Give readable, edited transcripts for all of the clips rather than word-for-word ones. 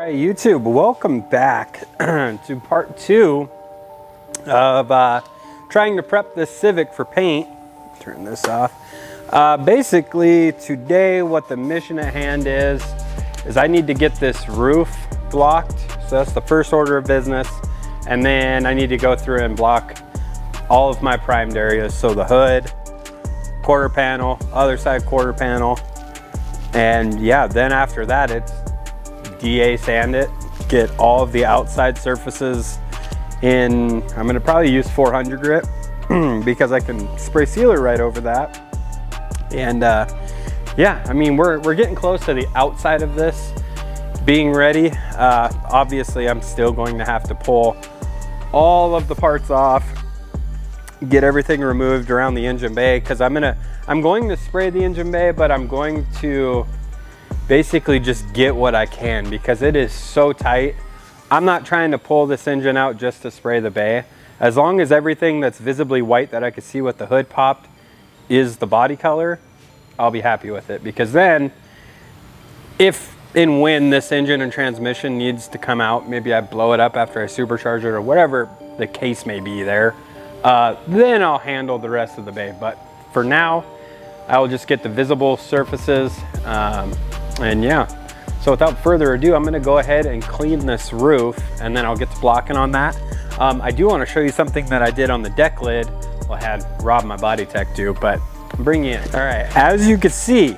Alright YouTube, welcome back to part 2 of trying to prep this Civic for paint. Turn this off. Basically today what the mission at hand is I need to get this roof blocked. So that's the first order of business. And then I need to go through and block all of my primed areas. So the hood, quarter panel, other side quarter panel. And yeah, then after that it's DA sand it, get all of the outside surfaces in. I'm gonna probably use 400 grit because I can spray sealer right over that. And yeah, I mean we're getting close to the outside of this being ready. Obviously I'm still going to have to pull all of the parts off, get everything removed around the engine bay, because I'm going to spray the engine bay, but I'm going to basically just get what I can because it is so tight. I'm not trying to pull this engine out just to spray the bay. As long as everything that's visibly white that I can see with the hood popped is the body color, I'll be happy with it. Because then if and when this engine and transmission needs to come out, maybe I blow it up after I supercharge it or whatever the case may be there, then I'll handle the rest of the bay. But for now, I will just get the visible surfaces. And yeah, so without further ado, I'm gonna go ahead and clean this roof and then I'll get to blocking on that. I do wanna show you something that I did on the deck lid. Well, I had Rob, my body tech, do, but I'm bringing it in. All right, as you can see,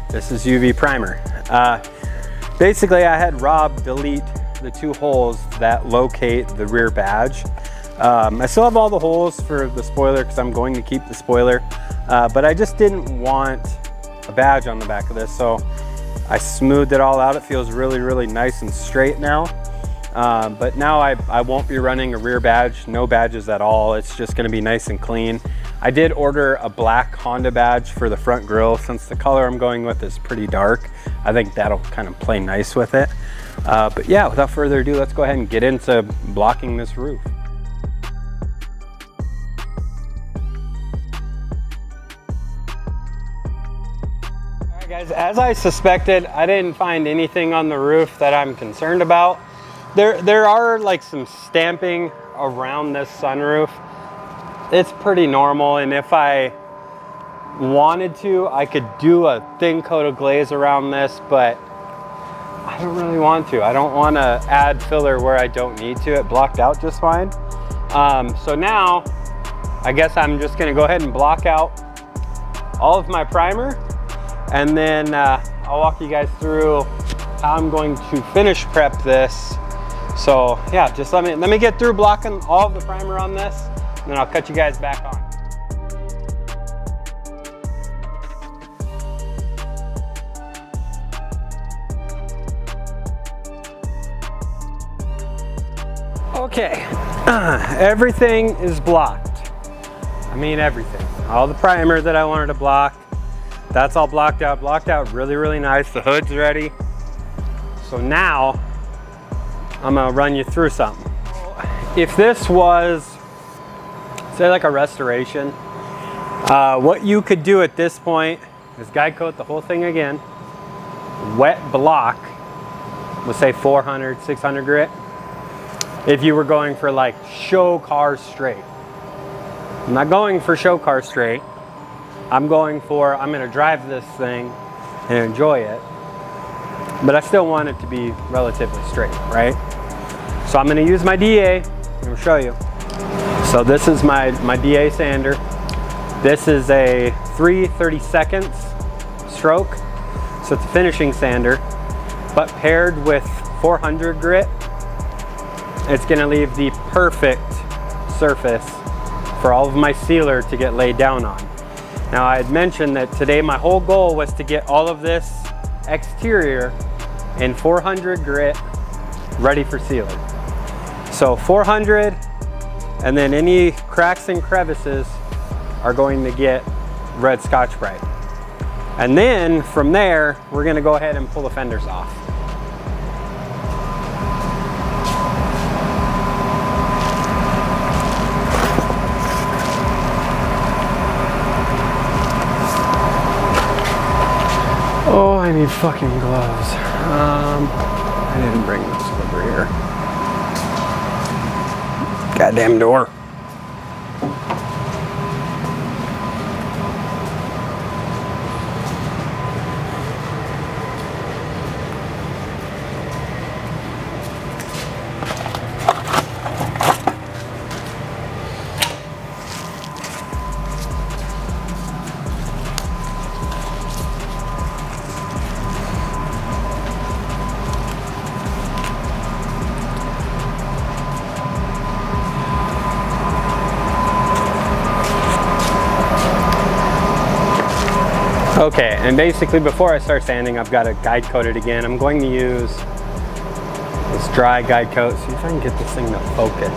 this is UV primer. Basically, I had Rob delete the 2 holes that locate the rear badge. I still have all the holes for the spoiler because I'm going to keep the spoiler, but I just didn't want a badge on the back of this, so I smoothed it all out. It feels really, really nice and straight now. But now I won't be running a rear badge, no badges at all. It's just gonna be nice and clean. I did order a black Honda badge for the front grille since the color I'm going with is pretty dark. I think that'll kind of play nice with it. But yeah, without further ado, let's go ahead and get into blocking this roof. Guys, as I suspected, I didn't find anything on the roof that I'm concerned about. There are like some stamping around this sunroof. It's pretty normal, and if I wanted to, I could do a thin coat of glaze around this, but I don't really want to. I don't want to add filler where I don't need to. It blocked out just fine. So now, I guess I'm just gonna go ahead and block out all of my primer. And then I'll walk you guys through how I'm going to finish prep this. So yeah, just let me get through blocking all of the primer on this, and then I'll cut you guys back on. Okay, everything is blocked. I mean everything. All the primer that I wanted to block, that's all blocked out really, really nice. The hood's ready. So now I'm gonna run you through something. If this was, say like a restoration, what you could do at this point is guide coat the whole thing again, wet block, let's say 400, 600 grit. If you were going for like show car straight. I'm not going for show car straight. I'm gonna drive this thing and enjoy it, but I still want it to be relatively straight, right? So I'm gonna use my DA, I'm gonna show you. So this is my DA sander. This is a 3/32 stroke, so it's a finishing sander, but paired with 400 grit, it's gonna leave the perfect surface for all of my sealer to get laid down on. Now I had mentioned that today my whole goal was to get all of this exterior in 400 grit ready for sealing. So 400, and then any cracks and crevices are going to get red Scotch-Brite. And then from there, we're gonna go ahead and pull the fenders off. Oh, I need fucking gloves. I didn't bring this over here. Goddamn door. Okay, and basically before I start sanding, I've got to guide coat it again. I'm going to use this dry guide coat. See if I can get this thing to focus.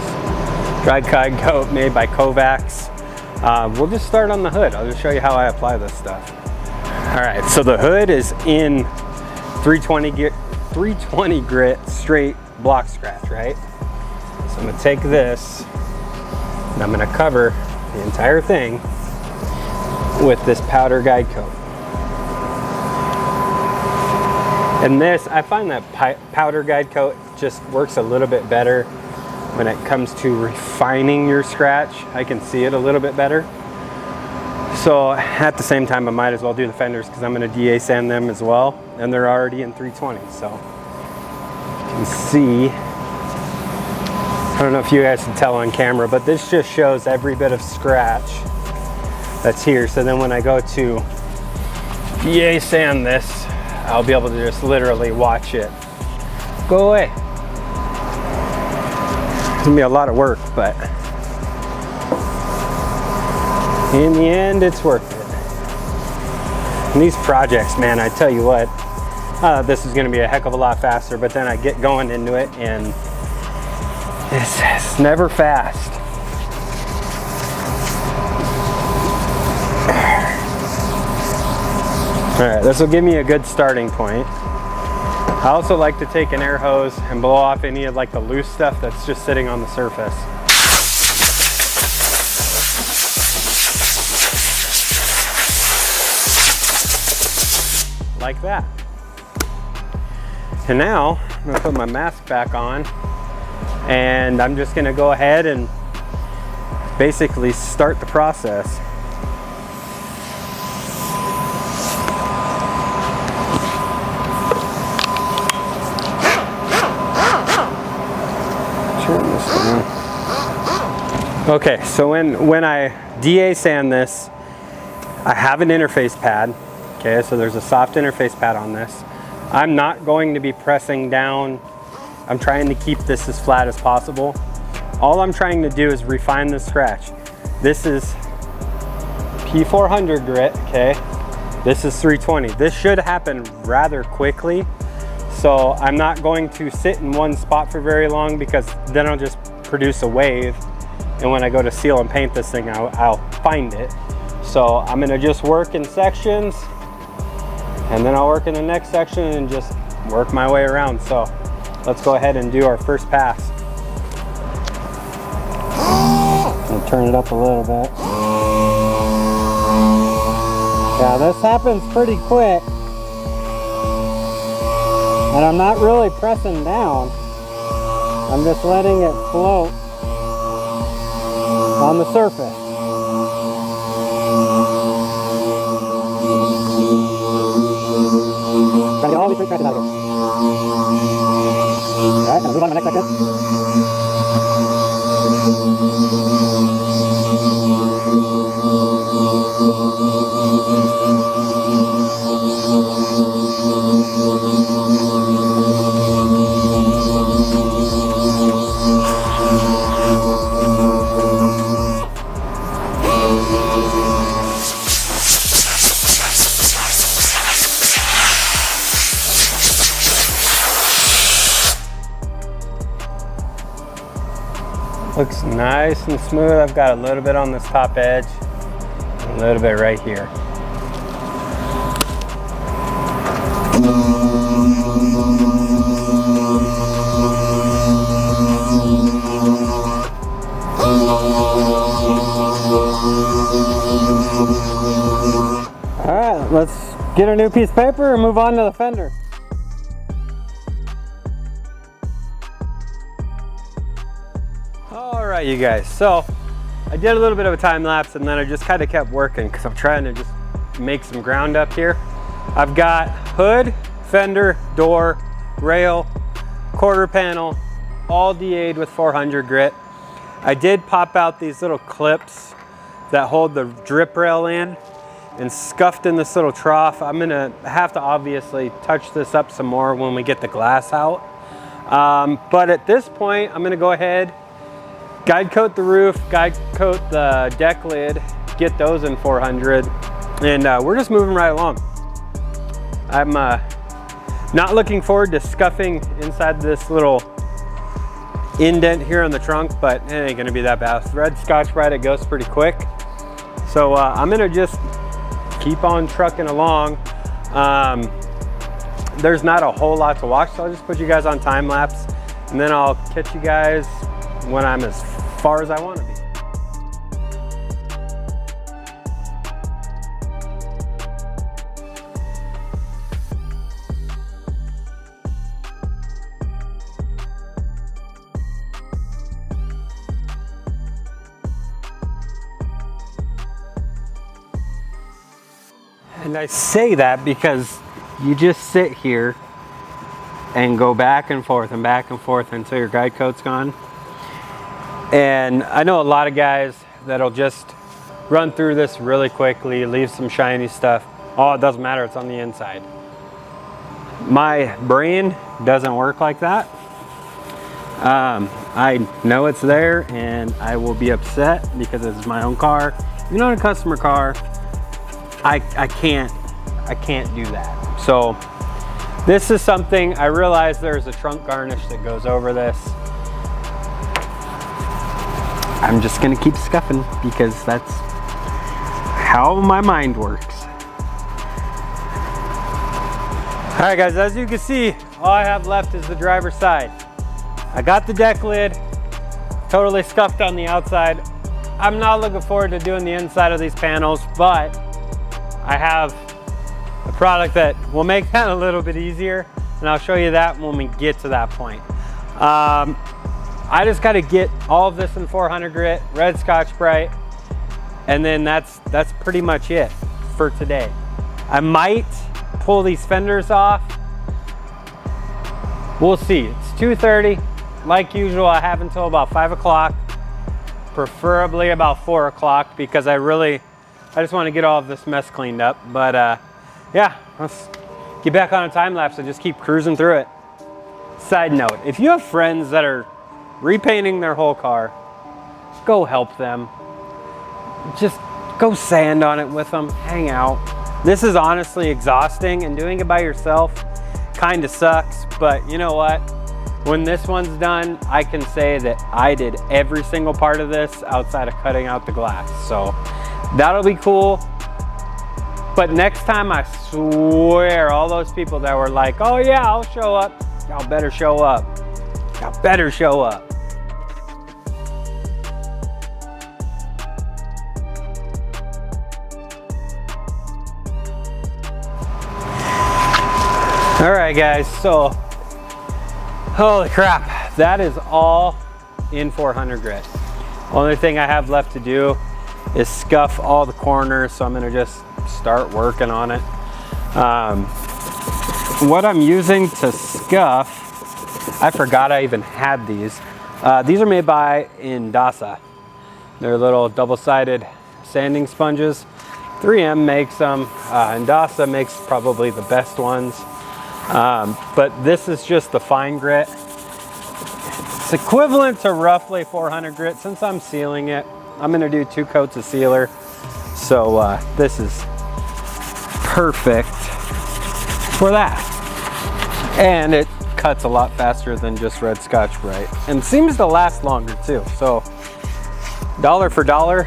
Dry guide coat made by Kovacs. We'll just start on the hood. I'll just show you how I apply this stuff. All right, so the hood is in 320 grit straight block scratch, right? So I'm gonna take this and I'm gonna cover the entire thing with this powder guide coat. And this, I find that powder guide coat just works a little bit better when it comes to refining your scratch. I can see it a little bit better. So at the same time, I might as well do the fenders because I'm going to DA sand them as well. And they're already in 320. So you can see, I don't know if you guys can tell on camera, but this just shows every bit of scratch that's here. So then when I go to DA sand this, I'll be able to just literally watch it go away. It's gonna be a lot of work, but in the end, it's worth it. And these projects, man, I tell you what, this is gonna be a heck of a lot faster, but then I get going into it and it's never fast. All right, this will give me a good starting point. I also like to take an air hose and blow off any of like the loose stuff that's just sitting on the surface. Like that. And now I'm gonna put my mask back on and I'm just gonna go ahead and basically start the process. Okay, so when I DA sand this, I have an interface pad. Okay, so there's a soft interface pad on this. I'm not going to be pressing down. I'm trying to keep this as flat as possible. All I'm trying to do is refine the scratch. This is P400 grit, okay? This is 320. This should happen rather quickly. So I'm not going to sit in one spot for very long because then I'll just produce a wave. And when I go to seal and paint this thing, I'll find it. So I'm gonna just work in sections and then I'll work in the next section and just work my way around. So let's go ahead and do our first pass. I'll turn it up a little bit. Yeah, this happens pretty quick. And I'm not really pressing down. I'm just letting it float on the surface. Trying to get all these three scratches out of here. Alright, gonna move on to the next Looks nice and smooth. I've got a little bit on this top edge, a little bit right here. All right, let's get a new piece of paper and move on to the fender. All right, you guys, so I did a little bit of a time lapse and then I just kind of kept working because I'm trying to just make some ground up here. I've got hood, fender, door, rail, quarter panel, all DA'd with 400 grit. I did pop out these little clips that hold the drip rail in and scuffed in this little trough. I'm gonna have to obviously touch this up some more when we get the glass out. But at this point, I'm gonna go ahead, guide coat the roof, guide coat the deck lid, get those in 400, and we're just moving right along. I'm not looking forward to scuffing inside this little indent here on the trunk, but it ain't gonna be that bad. With red Scotch-Brite, it goes pretty quick. So I'm gonna just keep on trucking along. There's not a whole lot to watch, so I'll just put you guys on time lapse, and then I'll catch you guys when I'm as far as I want to be. And I say that because you just sit here and go back and forth until your guide coat's gone. And I know a lot of guys that'll just run through this really quickly, leave some shiny stuff. Oh, it doesn't matter, it's on the inside. My brain doesn't work like that. I know it's there and I will be upset because it's my own car. Even on a customer car, I can't do that. So this is something, I realize there's a trunk garnish that goes over this. I'm just gonna keep scuffing because that's how my mind works. All right guys, as you can see, all I have left is the driver's side. I got the deck lid, totally scuffed on the outside. I'm not looking forward to doing the inside of these panels, but I have a product that will make that a little bit easier, and I'll show you that when we get to that point. I just got to get all of this in 400 grit, red Scotch-Brite, and then that's pretty much it for today. I might pull these fenders off. We'll see. It's 2:30. Like usual, I have until about 5 o'clock, preferably about 4 o'clock, because I just want to get all of this mess cleaned up. But yeah, let's get back on a time lapse and just keep cruising through it. Side note, if you have friends that are repainting their whole car, go help them. Just go sand on it with them, hang out. This is honestly exhausting, and doing it by yourself kind of sucks, but you know what? When this one's done, I can say that I did every single part of this outside of cutting out the glass. So that'll be cool. But next time, I swear, all those people that were like, oh yeah, I'll show up, y'all better show up. Y'all better show up. All right guys, so holy crap, that is all in 400 grit. Only thing I have left to do is scuff all the corners, so I'm gonna just start working on it. What I'm using to scuff, I forgot I even had these. These are made by Indasa. They're little double-sided sanding sponges. 3M makes them. Indasa makes probably the best ones. But this is just the fine grit. It's equivalent to roughly 400 grit. Since I'm sealing it, I'm gonna do 2 coats of sealer. So this is perfect for that. And it cuts a lot faster than just red Scotch-Brite, and seems to last longer too. So dollar for dollar,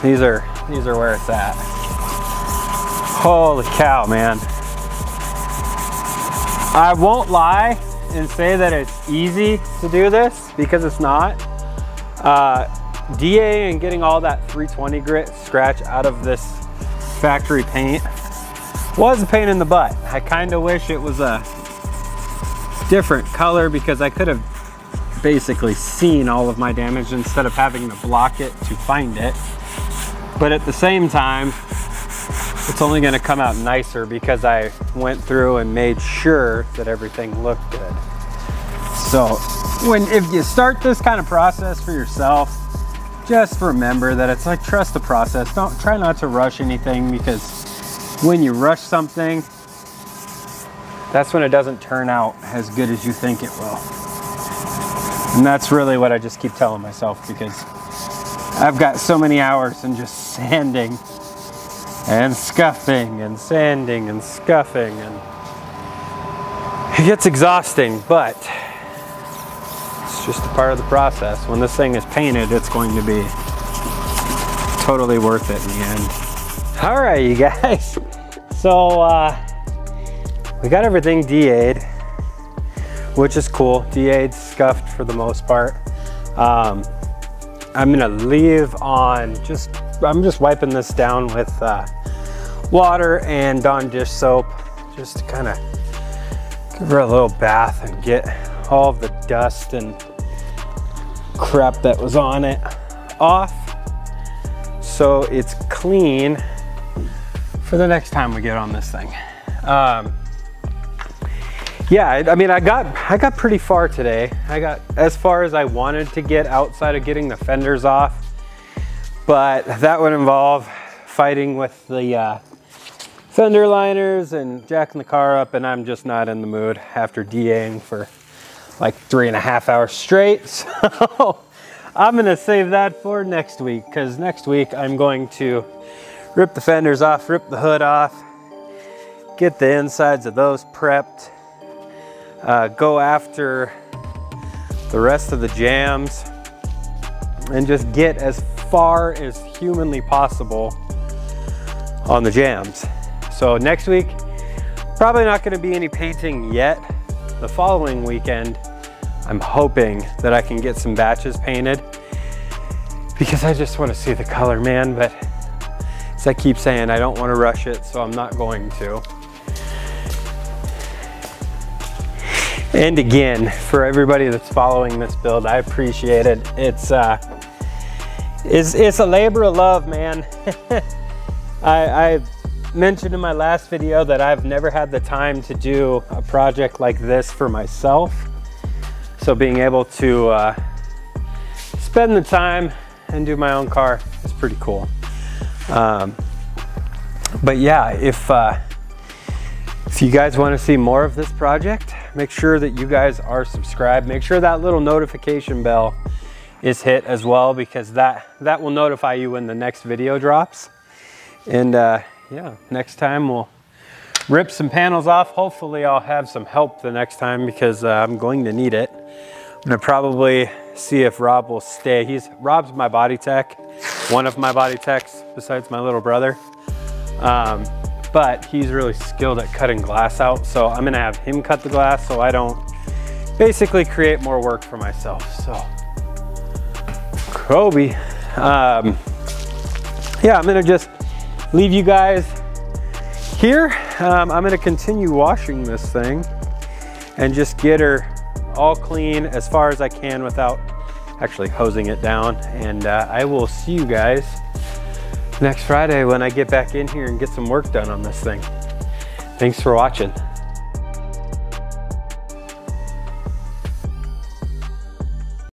these are where it's at. Holy cow, man. I won't lie and say that it's easy to do this, because it's not. DA and getting all that 320 grit scratch out of this factory paint was a pain in the butt. I kind of wish it was a different color, because I could have basically seen all of my damage instead of having to block it to find it. But at the same time, it's only going to come out nicer because I went through and made sure that everything looked good. So if you start this kind of process for yourself, just remember that it's like, trust the process. Don't try not to rush anything, because when you rush something, that's when it doesn't turn out as good as you think it will. And that's really what I just keep telling myself, because I've got so many hours in just sanding and scuffing and sanding and scuffing, and it gets exhausting, but it's just a part of the process. When this thing is painted, it's going to be totally worth it in the end. All right, you guys. So we got everything DA'd, which is cool. DA'd, scuffed for the most part. I'm gonna leave on I'm just wiping this down with water and Dawn dish soap, just to kind of give her a little bath and get all of the dust and crap that was on it off, so it's clean for the next time we get on this thing. Yeah, I mean, I got pretty far today. I got as far as I wanted to get outside of getting the fenders off, but that would involve fighting with the fender liners and jacking the car up, and I'm just not in the mood after DAing for like 3.5 hours straight. So I'm gonna save that for next week, because next week I'm going to rip the fenders off, rip the hood off, get the insides of those prepped, go after the rest of the jams, and just get as far as humanly possible on the jams. So next week, probably not going to be any painting yet. The following weekend, I'm hoping that I can get some batches painted, because I just want to see the color, man. But as I keep saying, I don't want to rush it, so I'm not going to. And again, for everybody that's following this build, I appreciate it. It's a labor of love, man. I mentioned in my last video that I've never had the time to do a project like this for myself. So being able to spend the time and do my own car is pretty cool. But yeah, if you guys want to see more of this project, make sure that you guys are subscribed. Make sure that little notification bell is hit as well, because that will notify you when the next video drops. And yeah, next time we'll rip some panels off. Hopefully I'll have some help the next time, because I'm going to need it. I'm gonna probably see if Rob will stay. Rob's my body tech, one of my body techs besides my little brother. But he's really skilled at cutting glass out, so I'm gonna have him cut the glass so I don't basically create more work for myself. So Kobe, yeah, I'm gonna just leave you guys here. I'm gonna continue washing this thing and just get her all clean as far as I can without actually hosing it down. And I will see you guys next Friday when I get back in here and get some work done on this thing. Thanks for watching.